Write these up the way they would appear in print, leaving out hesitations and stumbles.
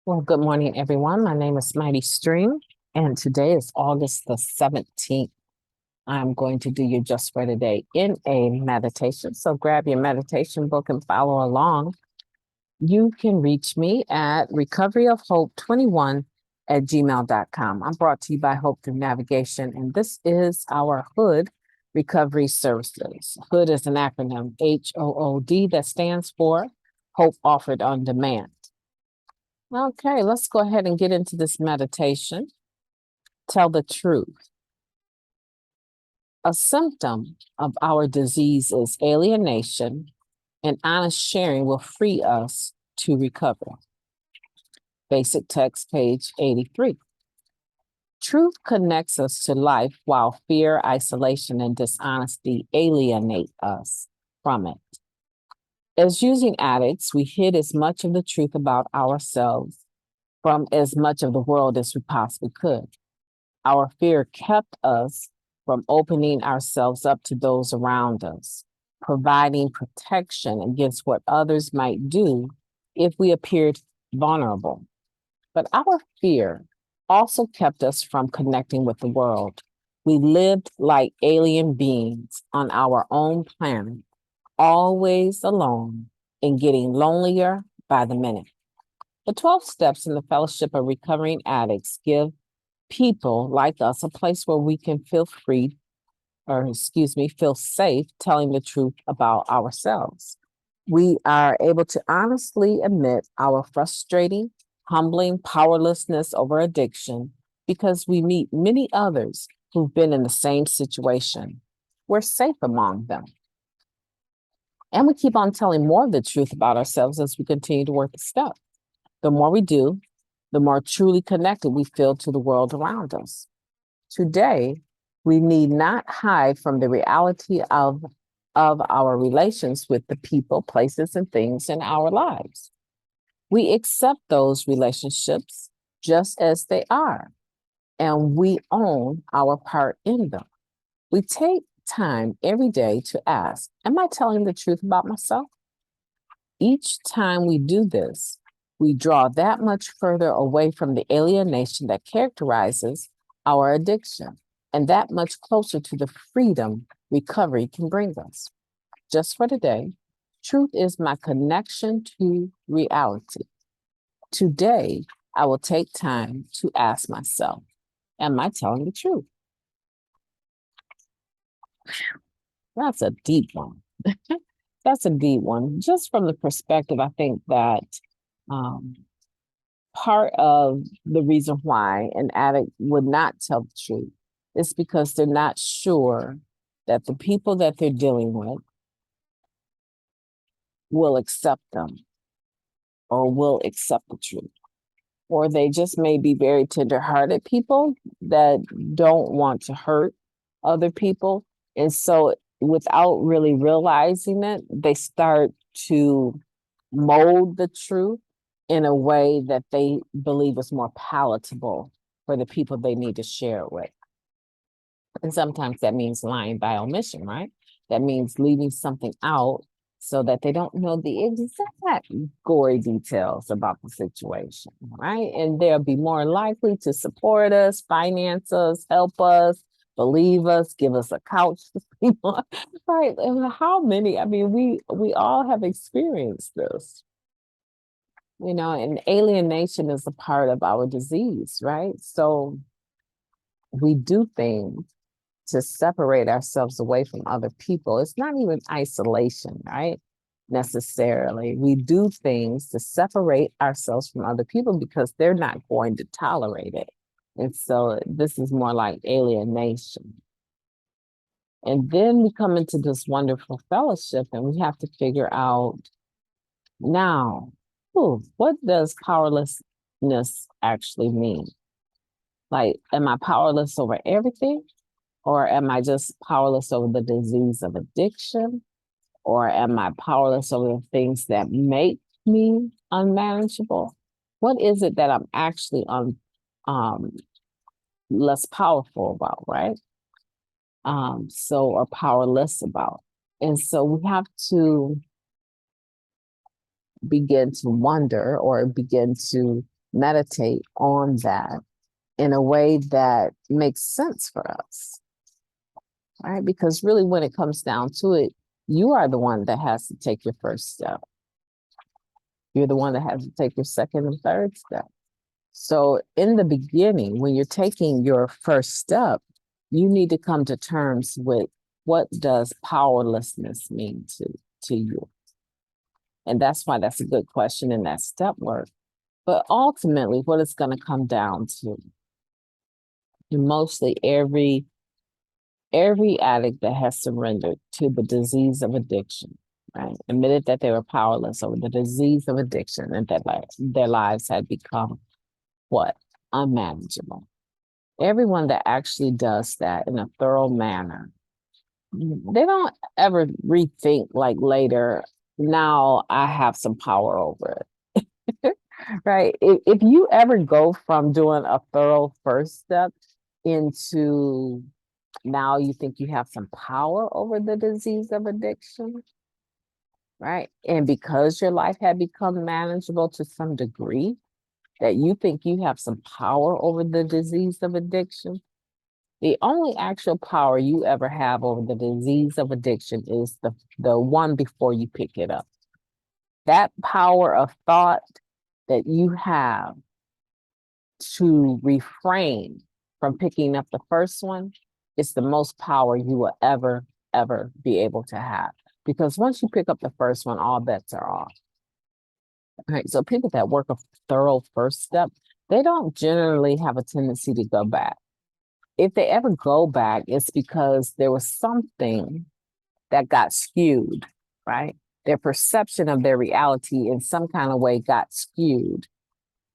Well, good morning, everyone. My name is MightyStream, and today is August the 17th. I'm going to do your Just for Today in a meditation. So grab your meditation book and follow along. You can reach me at recoveryofhope21@gmail.com. I'm brought to you by Hope Through Navigation, and this is our H.O.O.D Recovery Services. H.O.O.D is an acronym, H-O-O-D, that stands for Hope Offered on Demand. Okay, let's go ahead and get into this meditation. Tell the truth. A symptom of our disease is alienation, and honest sharing will free us to recover. Basic text, page 83. Truth connects us to life while fear, isolation, and dishonesty alienate us from it. As using addicts, we hid as much of the truth about ourselves from as much of the world as we possibly could. Our fear kept us from opening ourselves up to those around us, providing protection against what others might do if we appeared vulnerable. But our fear also kept us from connecting with the world. We lived like alien beings on our own planet, always alone and getting lonelier by the minute. The 12 steps in the Fellowship of Recovering Addicts give people like us a place where we can feel free, feel safe telling the truth about ourselves. We are able to honestly admit our frustrating, humbling powerlessness over addiction because we meet many others who've been in the same situation. We're safe among them. And we keep on telling more of the truth about ourselves as we continue to work the steps. The more we do, the more truly connected we feel to the world around us. Today, we need not hide from the reality of our relations with the people, places, and things in our lives. We accept those relationships just as they are, and we own our part in them. We take time every day to ask, am I telling the truth about myself? Each time we do this, we draw that much further away from the alienation that characterizes our addiction and that much closer to the freedom recovery can bring us. Just for today, truth is my connection to reality. Today, I will take time to ask myself, am I telling the truth? That's a deep one. That's a deep one. Just from the perspective, I think that part of the reason why an addict would not tell the truth is because they're not sure that the people that they're dealing with will accept them or will accept the truth. Or they just may be very tender-hearted people that don't want to hurt other people. And so without really realizing it, they start to mold the truth in a way that they believe is more palatable for the people they need to share it with. And sometimes that means lying by omission, right? That means leaving something out so that they don't know the exact gory details about the situation, right? And they'll be more likely to support us, finance us, help us, believe us, give us a couch to sleep on, right? And how many, I mean, we all have experienced this. You know, and alienation is a part of our disease, right? So we do things to separate ourselves away from other people. It's not even isolation, right? Necessarily. We do things to separate ourselves from other people because they're not going to tolerate it. And so this is more like alienation. And then we come into this wonderful fellowship and we have to figure out now, what does powerlessness actually mean? Like, am I powerless over everything? Or am I just powerless over the disease of addiction? Or am I powerless over the things that make me unmanageable? What is it that I'm actually less powerful about, right? Or powerless about. And so we have to begin to wonder or begin to meditate on that in a way that makes sense for us, right? Because really, when it comes down to it, you are the one that has to take your first step. You're the one that has to take your second and third step. So in the beginning, when you're taking your first step, you need to come to terms with what does powerlessness mean to you? And that's why that's a good question in that step work. But ultimately, what it's going to come down to, mostly every addict that has surrendered to the disease of addiction, right, admitted that they were powerless over the disease of addiction and that their lives had become what? Unmanageable. Everyone that actually does that in a thorough manner, they don't ever rethink like later, now I have some power over it. Right? If you ever go from doing a thorough first step into now you think you have some power over the disease of addiction, right? And because your life had become manageable to some degree, that you think you have some power over the disease of addiction, the only actual power you ever have over the disease of addiction is the one before you pick it up. That power of thought that you have to refrain from picking up the first one is the most power you will ever be able to have. Because once you pick up the first one, all bets are off. Right? So people that work a thorough first step, they don't generally have a tendency to go back. If they ever go back, it's because there was something that got skewed, right? Their perception of their reality in some kind of way got skewed,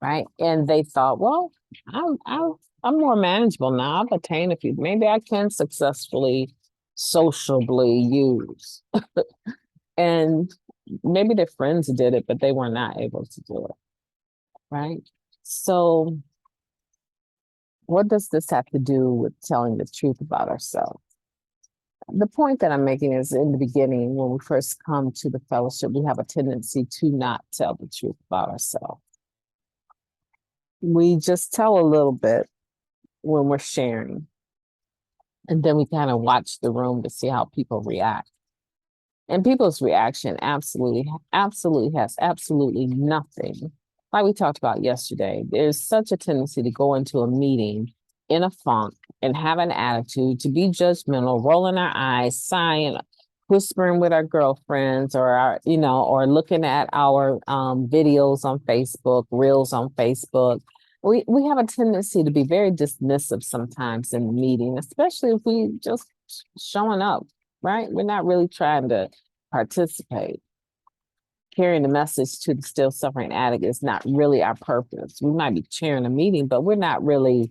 right? And they thought, well, I'm more manageable now. I've attained a few. Maybe I can successfully sociably use. And maybe their friends did it, but they were not able to do it, right? So what does this have to do with telling the truth about ourselves? The point that I'm making is in the beginning, when we first come to the fellowship, we have a tendency to not tell the truth about ourselves. We just tell a little bit when we're sharing, and then we kind of watch the room to see how people react. And people's reaction absolutely has absolutely nothing. Like we talked about yesterday, there's such a tendency to go into a meeting in a funk and have an attitude, to be judgmental, rolling our eyes, sighing, whispering with our girlfriends, or our, or looking at our videos on Facebook, reels on Facebook. We have a tendency to be very dismissive sometimes in the meeting, especially if we just showing up, right? We're not really trying to participate. Carrying the message to the still suffering addict is not really our purpose. We might be chairing a meeting, but we're not really,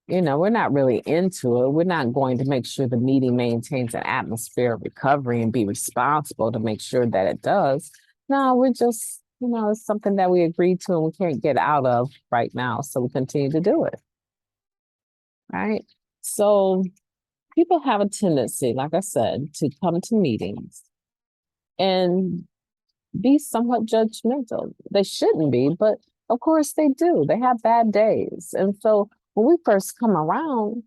we're not really into it. We're not going to make sure the meeting maintains an atmosphere of recovery and be responsible to make sure that it does. No, we're just, it's something that we agreed to and we can't get out of right now. So we continue to do it. Right? So people have a tendency, like I said, to come to meetings and be somewhat judgmental. They shouldn't be, but of course they do. They have bad days. And so when we first come around,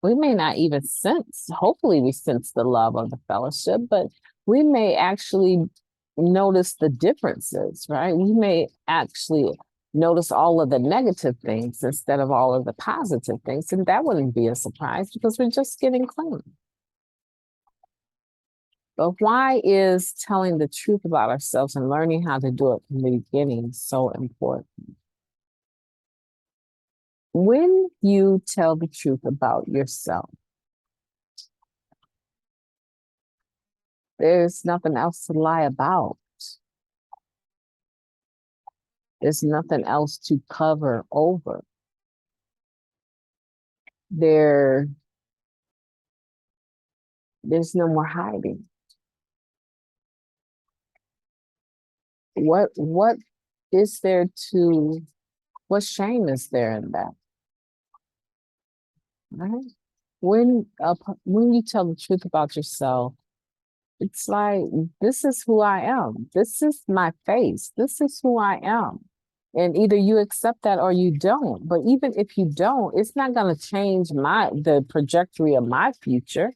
we may not even sense, hopefully we sense the love of the fellowship, but we may actually notice the differences, right? We may actually notice all of the negative things instead of all of the positive things. And that wouldn't be a surprise because we're just getting clean. But why is telling the truth about ourselves and learning how to do it from the beginning so important? When you tell the truth about yourself, there's nothing else to lie about. There's nothing else to cover over. There's no more hiding. What is there to, what shame is there in that? Right? When you tell the truth about yourself, it's like, this is who I am. This is my face. This is who I am. And either you accept that or you don't. But even if you don't, it's not going to change the trajectory of my future.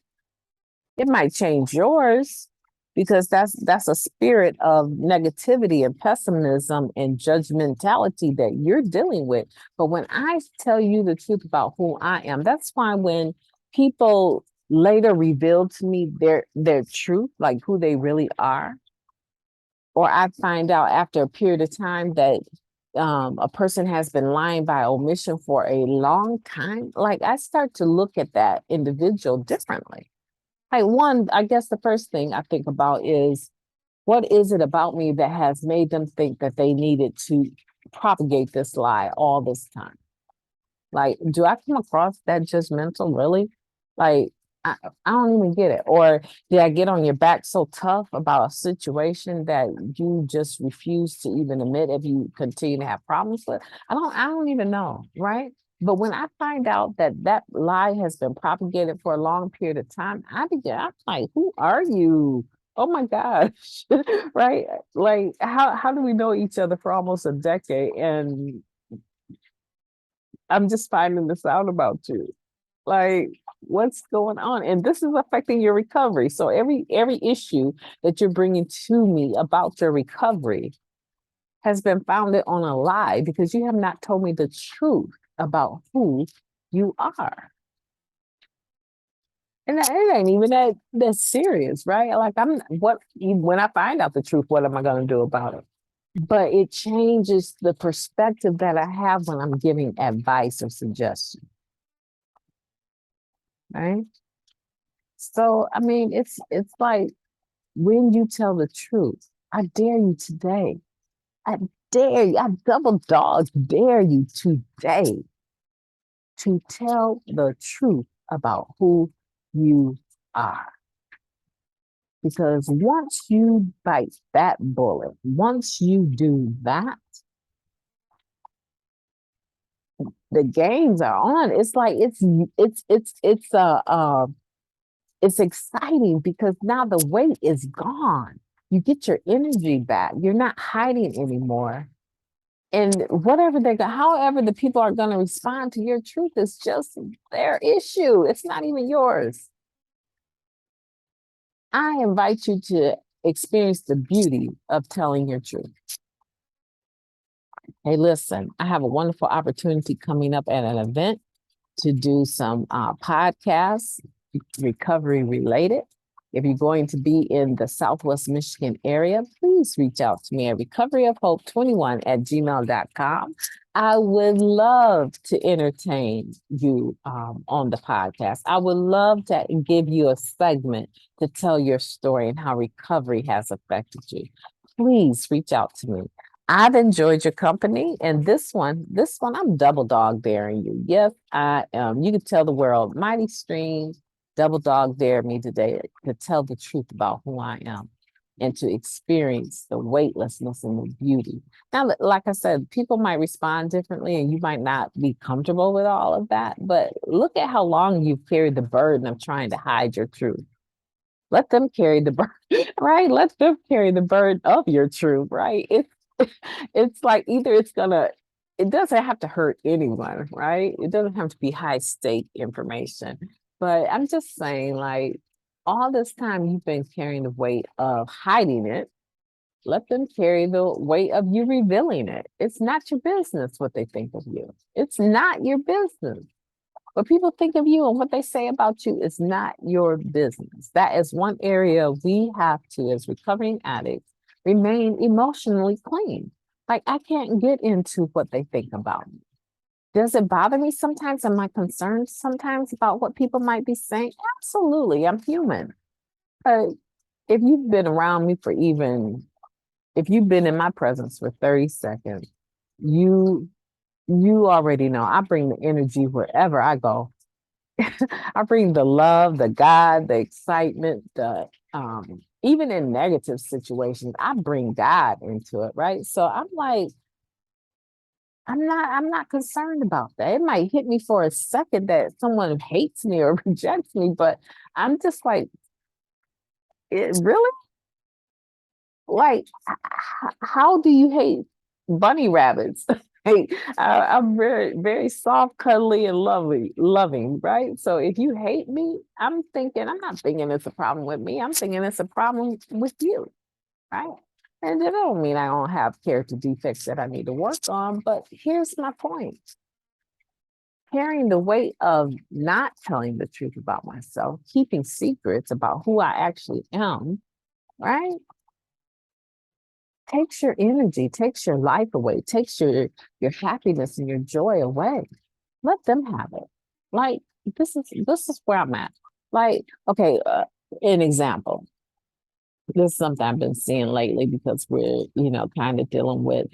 It might change yours because that's a spirit of negativity and pessimism and judgmentality that you're dealing with. But when I tell you the truth about who I am, that's why when people later reveal to me their truth, like who they really are, or I find out after a period of time that a person has been lying by omission for a long time, like I start to look at that individual differently. Like one, I guess the first thing I think about is what is it about me that has made them think that they needed to propagate this lie all this time? Like, do I come across that judgmental really? Like, I don't even get it. Or did I get on your back so tough about a situation that you just refuse to even admit if you continue to have problems with? I don't even know, right? But when I find out that that lie has been propagated for a long period of time, I'm like, who are you? Oh my gosh, right? Like, how do we know each other for almost a decade and I'm just finding this out about you. Like, what's going on? And this is affecting your recovery. So every issue that you're bringing to me about your recovery has been founded on a lie because you have not told me the truth about who you are. And it ain't even that serious, right? Like when I find out the truth, what am I gonna do about it? But it changes the perspective that I have when I'm giving advice or suggestions, right? So I mean, it's like when you tell the truth, I dare you today. I dare you, I double dog dare you today to tell the truth about who you are. Because once you bite that bullet, once you do that, the games are on. It's like it's exciting because now the weight is gone. You get your energy back. You're not hiding anymore. And however the people are going to respond to your truth is just their issue. It's not even yours. I invite you to experience the beauty of telling your truth. Hey, listen, I have a wonderful opportunity coming up at an event to do some podcasts, recovery related. If you're going to be in the Southwest Michigan area, please reach out to me at recoveryofhope21@gmail.com. I would love to entertain you on the podcast. I would love to give you a segment to tell your story and how recovery has affected you. Please reach out to me. I've enjoyed your company, and this one, I'm double dog daring you. Yes, I am. You can tell the world, MightyStream double dog dare me today to tell the truth about who I am and to experience the weightlessness and the beauty. Now, like I said, people might respond differently, and you might not be comfortable with all of that. But look at how long you've carried the burden of trying to hide your truth. Let them carry the burden, right? Let them carry the burden of your truth, right? It's like it doesn't have to hurt anyone, right? It doesn't have to be high stake information. But I'm just saying, like, all this time you've been carrying the weight of hiding it. Let them carry the weight of you revealing it. It's not your business what they think of you. It's not your business. What people think of you and what they say about you is not your business. That is one area we have to, as recovering addicts, remain emotionally clean. Like, I can't get into what they think about me. Does it bother me sometimes? Am I concerned sometimes about what people might be saying? Absolutely, I'm human. But if you've been around me if you've been in my presence for 30 seconds, you you already know I bring the energy wherever I go. I bring the love, the God, the excitement, the even in negative situations, I bring God into it, right? So I'm like, I'm not concerned about that. It might hit me for a second that someone hates me or rejects me, but I'm just like, it really? Like, how do you hate bunny rabbits. Hey, I'm very, very soft, cuddly, and loving, right? So if you hate me, I'm not thinking it's a problem with me. I'm thinking it's a problem with you, right? And that don't mean I don't have character defects that I need to work on, but here's my point. Carrying the weight of not telling the truth about myself, keeping secrets about who I actually am, right? Takes your energy, takes your life away, takes your happiness and your joy away. Let them have it. Like this is where I'm at. Like, okay, an example. This is something I've been seeing lately because we're, kind of dealing with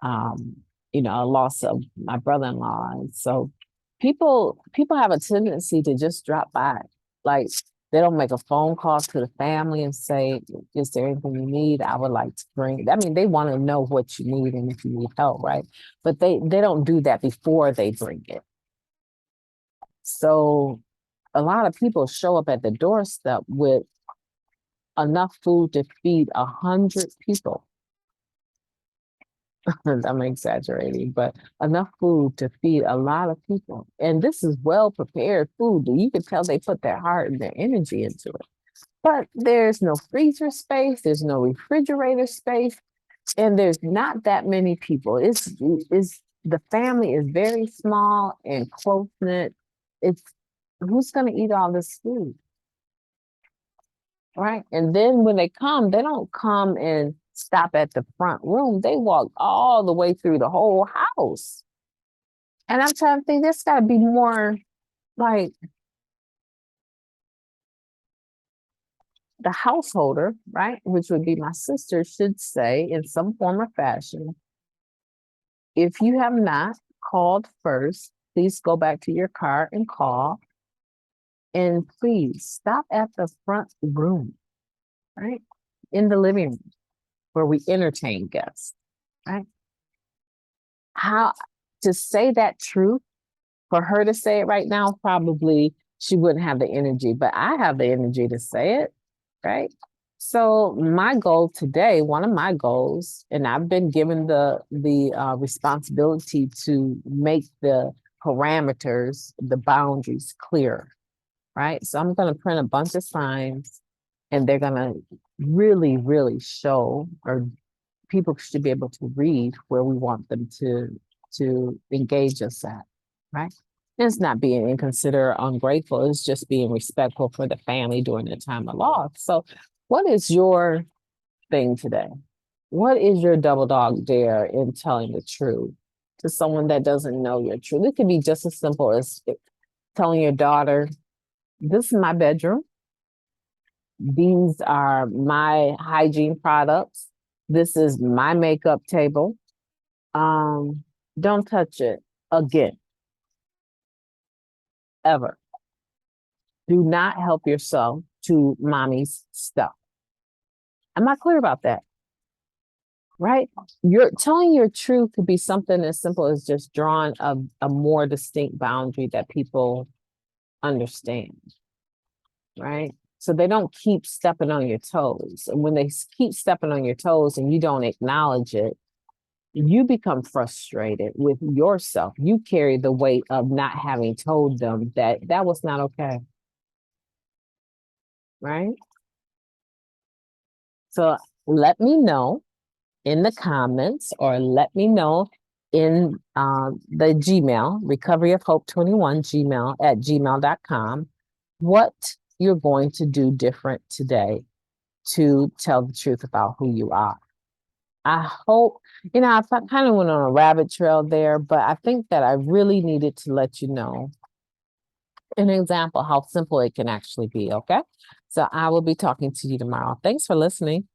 um, a loss of my brother-in-law. And so people have a tendency to just drop by. Like they don't make a phone call to the family and say, is there anything you need? I would like to bring. I mean, they want to know what you need and if you need help, right? But they don't do that before they bring it. So a lot of people show up at the doorstep with enough food to feed 100 people. I'm exaggerating, but enough food to feed a lot of people. And this is well prepared food. You can tell they put their heart and their energy into it. But there's no freezer space, there's no refrigerator space, and there's not that many people. It's the family is very small and close knit. It's who's going to eat all this food? Right. And then when they come, they don't come and stop at the front room. They walk all the way through the whole house. And I'm trying to think, there's got to be more like the householder, right? Which would be my sister, should say in some form or fashion, if you have not called first, please go back to your car and call. And please stop at the front room, right? In the living room where we entertain guests, right? How to say that truth, for her to say it right now, probably she wouldn't have the energy, but I have the energy to say it, right? So my goal today, one of my goals, and I've been given the responsibility to make the parameters, the boundaries clear, right? So I'm going to print a bunch of signs, and they're going to really, really show, or people should be able to read where we want them to engage us at, right? And it's not being inconsiderate, ungrateful. It's just being respectful for the family during the time of loss. So, what is your thing today? What is your double dog dare in telling the truth to someone that doesn't know your truth? It could be just as simple as telling your daughter, "This is my bedroom. These are my hygiene products. This is my makeup table. Don't touch it again, ever. Do not help yourself to mommy's stuff." Am I clear about that? Right? You're telling your truth could be something as simple as just drawing a more distinct boundary that people understand, right? So they don't keep stepping on your toes. And when they keep stepping on your toes and you don't acknowledge it, you become frustrated with yourself. You carry the weight of not having told them that that was not okay, right? So let me know in the comments, or let me know in the Gmail, recovery of hope 21 gmail at gmail.com, what you're going to do different today to tell the truth about who you are. I hope, I kind of went on a rabbit trail there, but I think that I really needed to let you know an example how simple it can actually be. Okay. So I will be talking to you tomorrow. Thanks for listening.